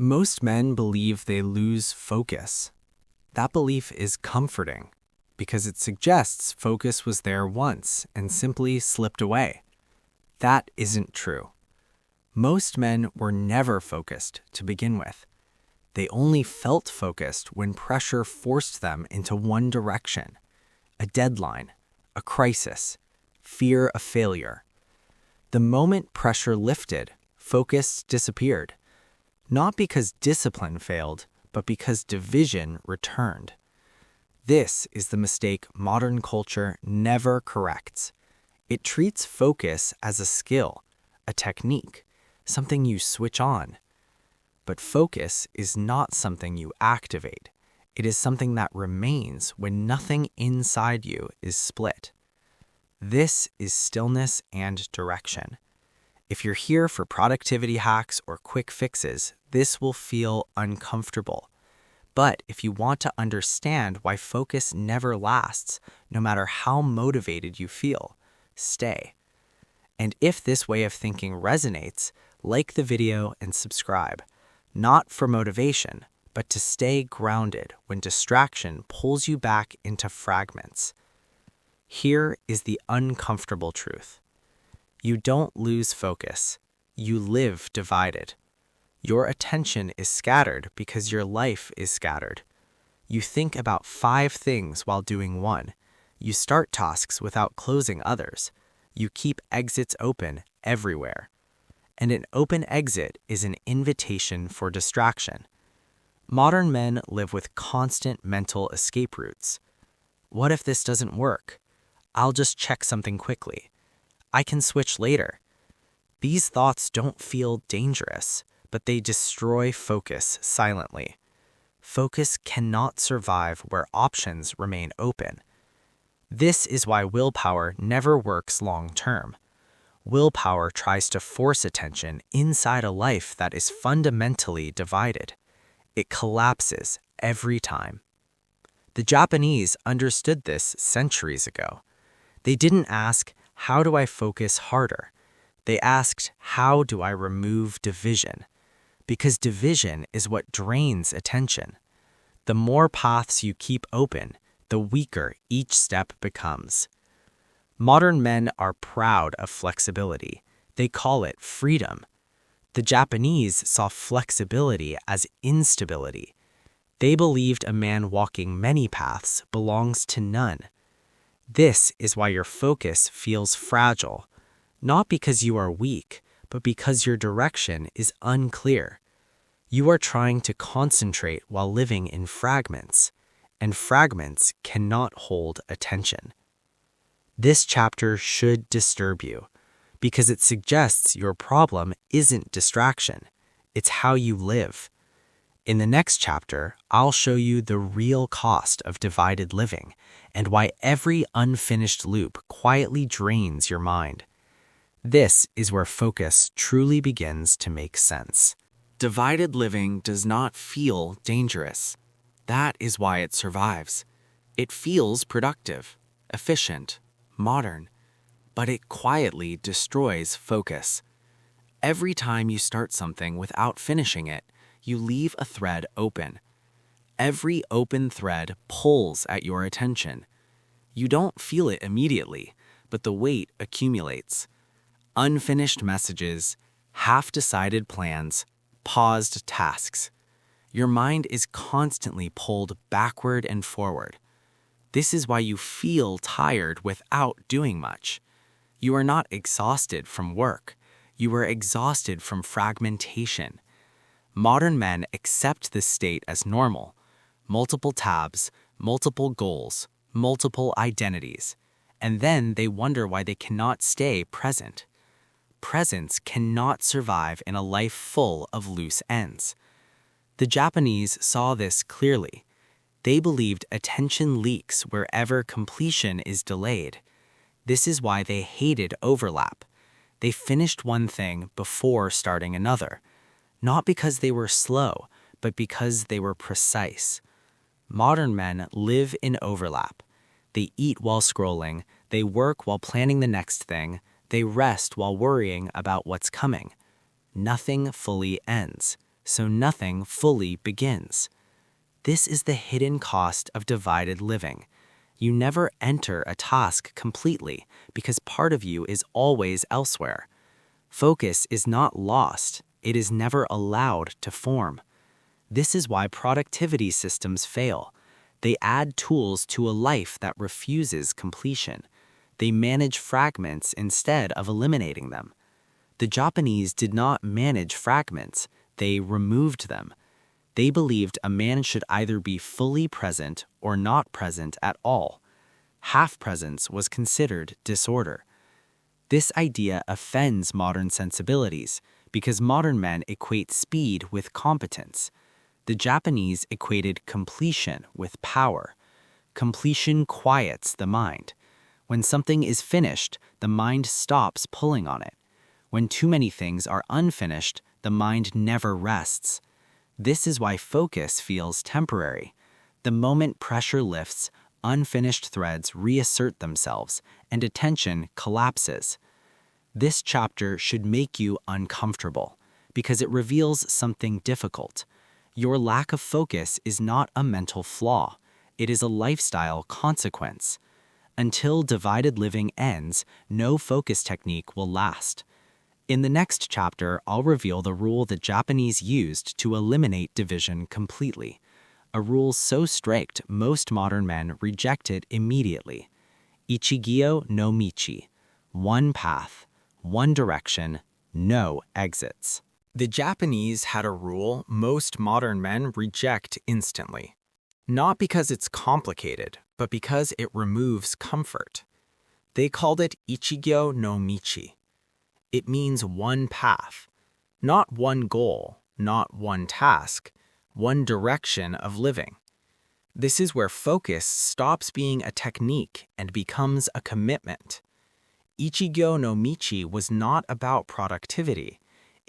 Most men believe they lose focus. That belief is comforting because it suggests focus was there once and simply slipped away. That isn't true. Most men were never focused to begin with. They only felt focused when pressure forced them into one direction: a deadline, a crisis, fear of failure. The moment pressure lifted, focus disappeared. Not because discipline failed, but because division returned. This is the mistake modern culture never corrects. It treats focus as a skill, a technique, something you switch on. But focus is not something you activate. It is something that remains when nothing inside you is split. This is stillness and direction. If you're here for productivity hacks or quick fixes, this will feel uncomfortable. But if you want to understand why focus never lasts, no matter how motivated you feel, stay. And if this way of thinking resonates, like the video and subscribe, not for motivation, but to stay grounded when distraction pulls you back into fragments. Here is the uncomfortable truth. You don't lose focus. You live divided. Your attention is scattered because your life is scattered. You think about 5 things while doing one. You start tasks without closing others. You keep exits open everywhere. And an open exit is an invitation for distraction. Modern men live with constant mental escape routes. What if this doesn't work? I'll just check something quickly. I can switch later. These thoughts don't feel dangerous, but they destroy focus silently. Focus cannot survive where options remain open. This is why willpower never works long term. Willpower tries to force attention inside a life that is fundamentally divided. It collapses every time. The Japanese understood this centuries ago. They didn't ask, "How do I focus harder?" They asked, "How do I remove division?" Because division is what drains attention. The more paths you keep open, the weaker each step becomes. Modern men are proud of flexibility. They call it freedom. The Japanese saw flexibility as instability. They believed a man walking many paths belongs to none. This is why your focus feels fragile, not because you are weak, but because your direction is unclear. You are trying to concentrate while living in fragments, and fragments cannot hold attention. This chapter should disturb you, because it suggests your problem isn't distraction, it's how you live. In the next chapter, I'll show you the real cost of divided living and why every unfinished loop quietly drains your mind. This is where focus truly begins to make sense. Divided living does not feel dangerous. That is why it survives. It feels productive, efficient, modern, but it quietly destroys focus. Every time you start something without finishing it, you leave a thread open. Every open thread pulls at your attention. You don't feel it immediately, but the weight accumulates. Unfinished messages, half-decided plans, paused tasks. Your mind is constantly pulled backward and forward. This is why you feel tired without doing much. You are not exhausted from work. You are exhausted from fragmentation. Modern men accept this state as normal. Multiple tabs, multiple goals, multiple identities. And then they wonder why they cannot stay present. Presence cannot survive in a life full of loose ends. The Japanese saw this clearly. They believed attention leaks wherever completion is delayed. This is why they hated overlap. They finished one thing before starting another. Not because they were slow, but because they were precise. Modern men live in overlap. They eat while scrolling, they work while planning the next thing, they rest while worrying about what's coming. Nothing fully ends, so nothing fully begins. This is the hidden cost of divided living. You never enter a task completely because part of you is always elsewhere. Focus is not lost, it is never allowed to form. This is why productivity systems fail. They add tools to a life that refuses completion. They manage fragments instead of eliminating them. The Japanese did not manage fragments, they removed them. They believed a man should either be fully present or not present at all. Half presence was considered disorder. This idea offends modern sensibilities because modern men equate speed with competence. The Japanese equated completion with power. Completion quiets the mind. When something is finished, the mind stops pulling on it. When too many things are unfinished, the mind never rests. This is why focus feels temporary. The moment pressure lifts, unfinished threads reassert themselves, and attention collapses. This chapter should make you uncomfortable because it reveals something difficult. Your lack of focus is not a mental flaw. It is a lifestyle consequence. Until divided living ends, no focus technique will last. In the next chapter, I'll reveal the rule the Japanese used to eliminate division completely. A rule so strict most modern men reject it immediately. Ichigyo no michi. One path, one direction, no exits. The Japanese had a rule most modern men reject instantly. Not because it's complicated, but because it removes comfort. They called it Ichigyo no michi. It means one path, not one goal, not one task, one direction of living. This is where focus stops being a technique and becomes a commitment. Ichigyo no michi was not about productivity.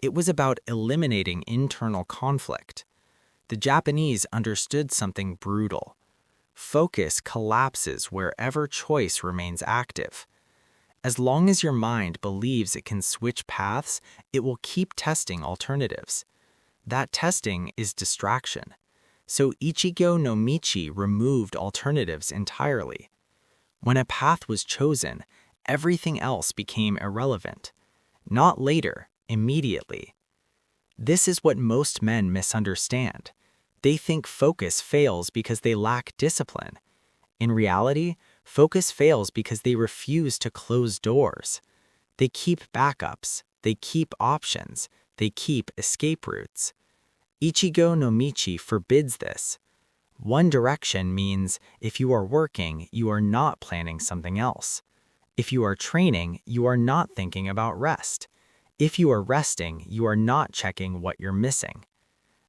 It was about eliminating internal conflict. The Japanese understood something brutal. Focus collapses wherever choice remains active. As long as your mind believes it can switch paths, it will keep testing alternatives. That testing is distraction. So Ichigyo no michi removed alternatives entirely. When a path was chosen, everything else became irrelevant. Not later, immediately. This is what most men misunderstand. They think focus fails because they lack discipline. In reality, focus fails because they refuse to close doors. They keep backups, they keep options, they keep escape routes. Ichigyo no michi forbids this. One direction means if you are working, you are not planning something else. If you are training, you are not thinking about rest. If you are resting, you are not checking what you're missing.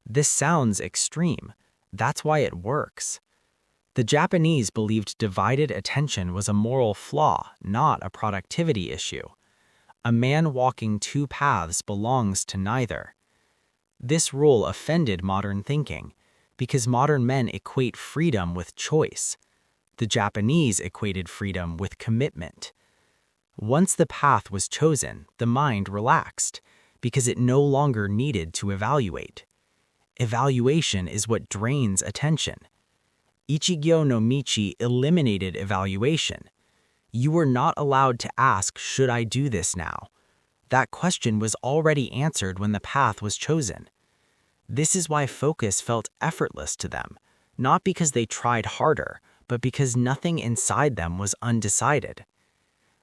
This sounds extreme. That's why it works. The Japanese believed divided attention was a moral flaw, not a productivity issue. A man walking two paths belongs to neither. This rule offended modern thinking because modern men equate freedom with choice. The Japanese equated freedom with commitment. Once the path was chosen, the mind relaxed because it no longer needed to evaluate. Evaluation is what drains attention. Ichigyo no michi eliminated evaluation. You were not allowed to ask, "Should I do this now?" That question was already answered when the path was chosen. This is why focus felt effortless to them, not because they tried harder, but because nothing inside them was undecided.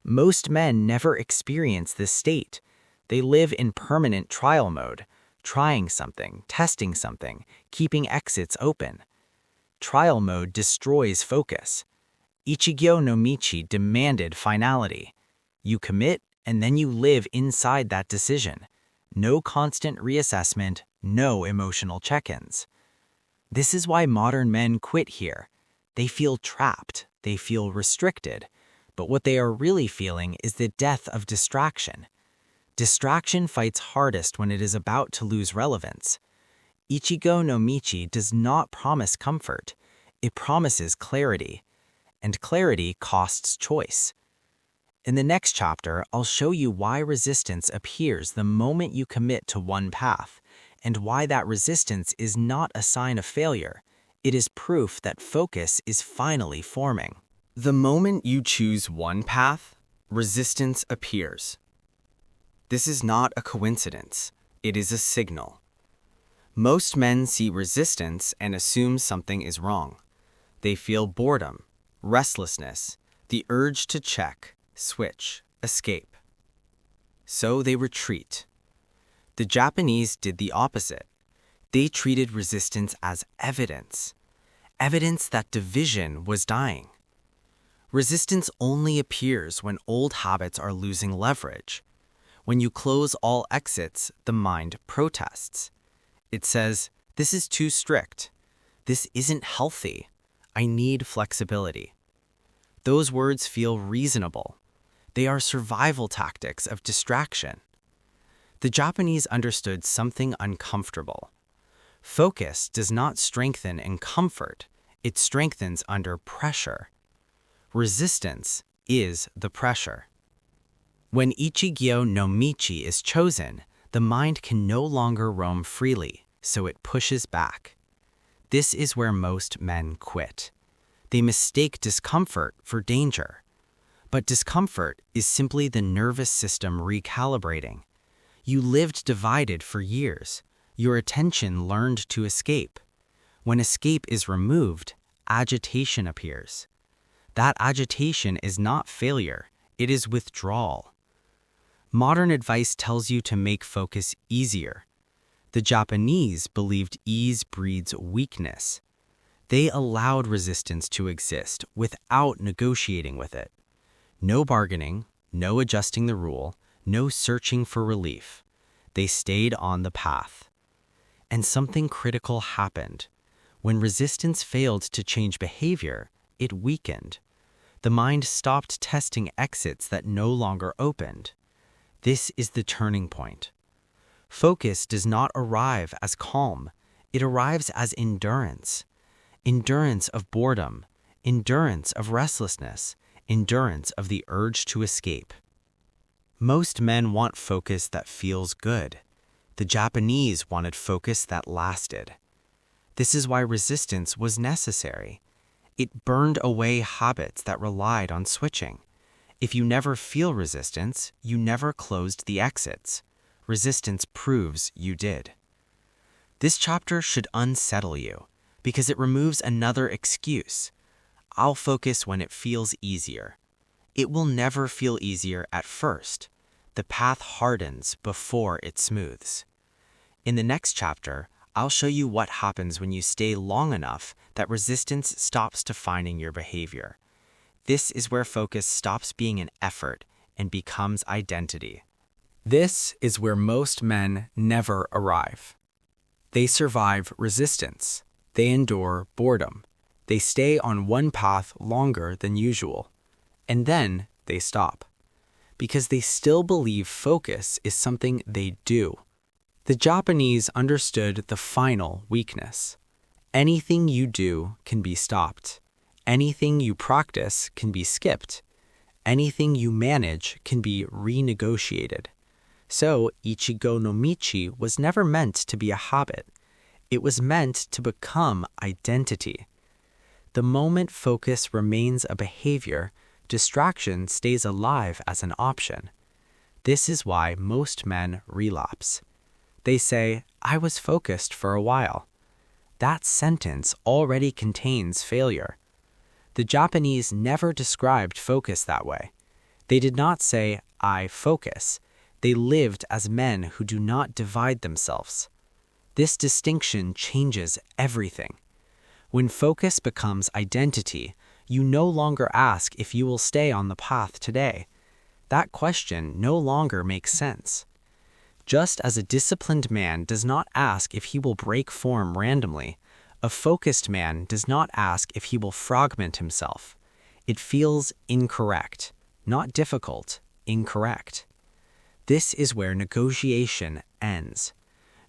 Most men never experience this state. They live in permanent trial mode, trying something, testing something, keeping exits open. Trial mode destroys focus. Ichigyo no michi demanded finality. You commit, and then you live inside that decision. No constant reassessment, no emotional check-ins. This is why modern men quit here. They feel trapped, they feel restricted, but what they are really feeling is the death of distraction. Distraction fights hardest when it is about to lose relevance. Ichigyo no michi does not promise comfort. It promises clarity, and clarity costs choice. In the next chapter, I'll show you why resistance appears the moment you commit to one path, and why that resistance is not a sign of failure. It is proof that focus is finally forming. The moment you choose one path, resistance appears. This is not a coincidence. It is a signal. Most men see resistance and assume something is wrong. They feel boredom, restlessness, the urge to check, switch, escape. So they retreat. The Japanese did the opposite. They treated resistance as evidence that division was dying. Resistance only appears when old habits are losing leverage. When you close all exits, the mind protests. It says, "This is too strict. This isn't healthy. I need flexibility." Those words feel reasonable. They are survival tactics of distraction. The Japanese understood something uncomfortable. Focus does not strengthen in comfort, it strengthens under pressure. Resistance is the pressure. When Ichigyo no Michi is chosen, the mind can no longer roam freely, so it pushes back. This is where most men quit. They mistake discomfort for danger. But discomfort is simply the nervous system recalibrating. You lived divided for years. Your attention learned to escape. When escape is removed, agitation appears. That agitation is not failure, it is withdrawal. Modern advice tells you to make focus easier. The Japanese believed ease breeds weakness. They allowed resistance to exist without negotiating with it. No bargaining, no adjusting the rule, no searching for relief. They stayed on the path. And something critical happened. When resistance failed to change behavior, it weakened. The mind stopped testing exits that no longer opened. This is the turning point. Focus does not arrive as calm. It arrives as endurance. Endurance of boredom, endurance of restlessness, endurance of the urge to escape. Most men want focus that feels good. The Japanese wanted focus that lasted. This is why resistance was necessary. It burned away habits that relied on switching. If you never feel resistance, you never closed the exits. Resistance proves you did. This chapter should unsettle you because it removes another excuse. I'll focus when it feels easier. It will never feel easier at first. The path hardens before it smooths. In the next chapter, I'll show you what happens when you stay long enough that resistance stops defining your behavior. This is where focus stops being an effort and becomes identity. This is where most men never arrive. They survive resistance. They endure boredom. They stay on one path longer than usual. And then they stop. Because they still believe focus is something they do. The Japanese understood the final weakness. Anything you do can be stopped. Anything you practice can be skipped. Anything you manage can be renegotiated. So, Ichigo no Michi was never meant to be a habit. It was meant to become identity. The moment focus remains a behavior, distraction stays alive as an option. This is why most men relapse. They say, "I was focused for a while." That sentence already contains failure. The Japanese never described focus that way. They did not say, "I focus." They lived as men who do not divide themselves. This distinction changes everything. When focus becomes identity, you no longer ask if you will stay on the path today. That question no longer makes sense. Just as a disciplined man does not ask if he will break form randomly, a focused man does not ask if he will fragment himself. It feels incorrect, not difficult, incorrect. This is where negotiation ends.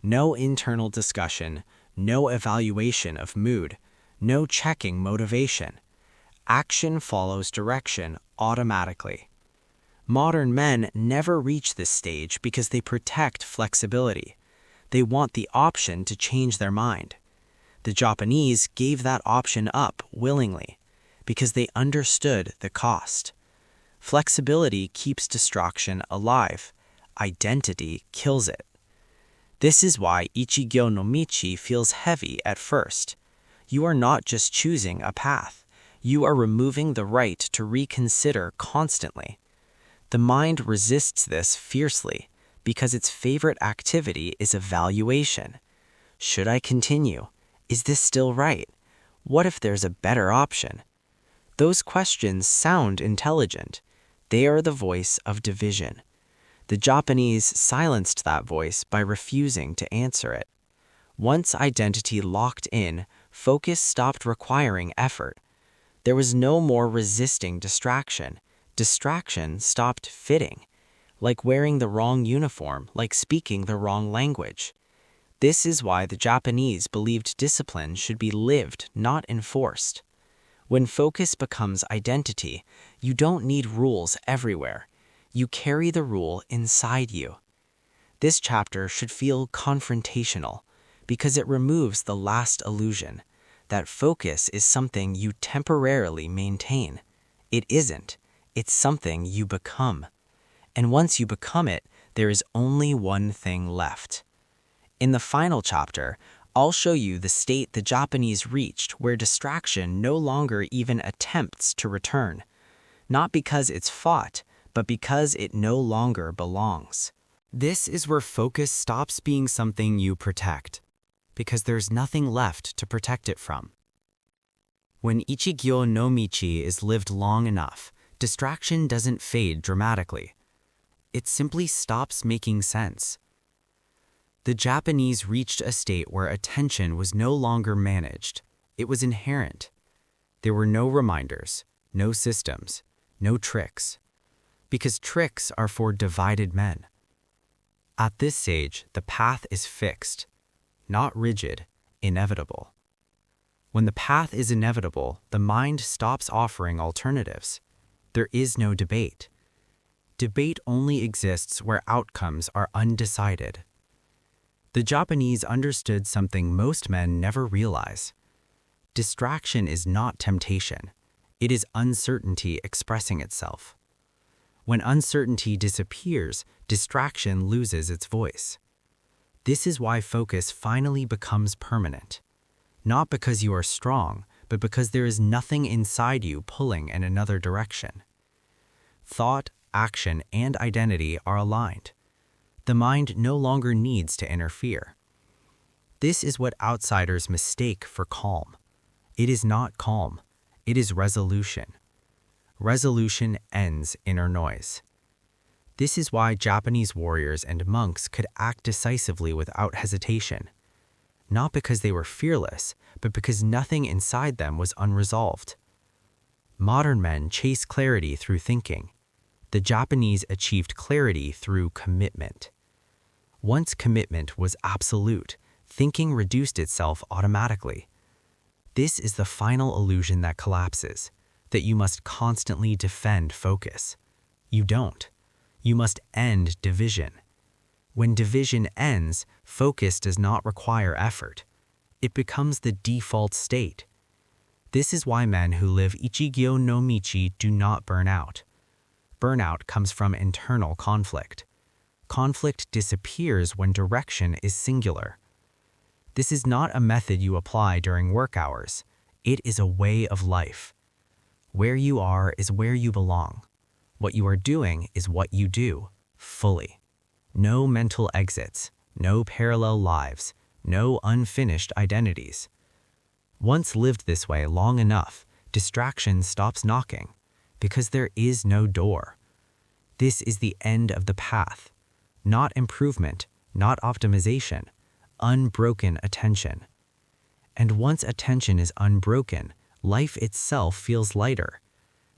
No internal discussion, no evaluation of mood, no checking motivation. Action follows direction automatically. Modern men never reach this stage because they protect flexibility. They want the option to change their mind. The Japanese gave that option up willingly because they understood the cost. Flexibility keeps distraction alive. Identity kills it. This is why Ichigyo no Michi feels heavy at first. You are not just choosing a path. You are removing the right to reconsider constantly. The mind resists this fiercely because its favorite activity is evaluation. Should I continue? Is this still right? What if there's a better option? Those questions sound intelligent. They are the voice of division. The Japanese silenced that voice by refusing to answer it. Once identity locked in, focus stopped requiring effort. There was no more resisting distraction. Distraction stopped fitting. Like wearing the wrong uniform, like speaking the wrong language. This is why the Japanese believed discipline should be lived, not enforced. When focus becomes identity, you don't need rules everywhere. You carry the rule inside you. This chapter should feel confrontational because it removes the last illusion that focus is something you temporarily maintain. It isn't. It's something you become. And once you become it, there is only one thing left. In the final chapter, I'll show you the state the Japanese reached where distraction no longer even attempts to return. Not because it's fought, but because it no longer belongs. This is where focus stops being something you protect, because there's nothing left to protect it from. When Ichigyo no Michi is lived long enough, distraction doesn't fade dramatically. It simply stops making sense. The Japanese reached a state where attention was no longer managed. It was inherent. There were no reminders, no systems, no tricks. Because tricks are for divided men. At this stage, the path is fixed, not rigid, inevitable. When the path is inevitable, the mind stops offering alternatives. There is no debate. Debate only exists where outcomes are undecided. The Japanese understood something most men never realize. Distraction is not temptation. It is uncertainty expressing itself. When uncertainty disappears, distraction loses its voice. This is why focus finally becomes permanent. Not because you are strong, but because there is nothing inside you pulling in another direction. Thought, action, and identity are aligned. The mind no longer needs to interfere. This is what outsiders mistake for calm. It is not calm. It is resolution. Resolution ends inner noise. This is why Japanese warriors and monks could act decisively without hesitation. Not because they were fearless, but because nothing inside them was unresolved. Modern men chase clarity through thinking. The Japanese achieved clarity through commitment. Once commitment was absolute, thinking reduced itself automatically. This is the final illusion that collapses, that you must constantly defend focus. You don't. You must end division. When division ends, focus does not require effort. It becomes the default state. This is why men who live Ichigyo no Michi do not burn out. Burnout comes from internal conflict. Conflict disappears when direction is singular. This is not a method you apply during work hours. It is a way of life. Where you are is where you belong. What you are doing is what you do, fully. No mental exits, no parallel lives, no unfinished identities. Once lived this way long enough, distraction stops knocking, because there is no door. This is the end of the path. Not improvement, not optimization, unbroken attention. And once attention is unbroken, life itself feels lighter.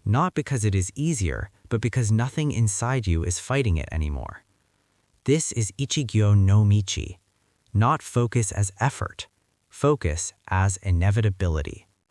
Not because it is easier, but because nothing inside you is fighting it anymore. This is Ichigyo no Michi, not focus as effort, focus as inevitability.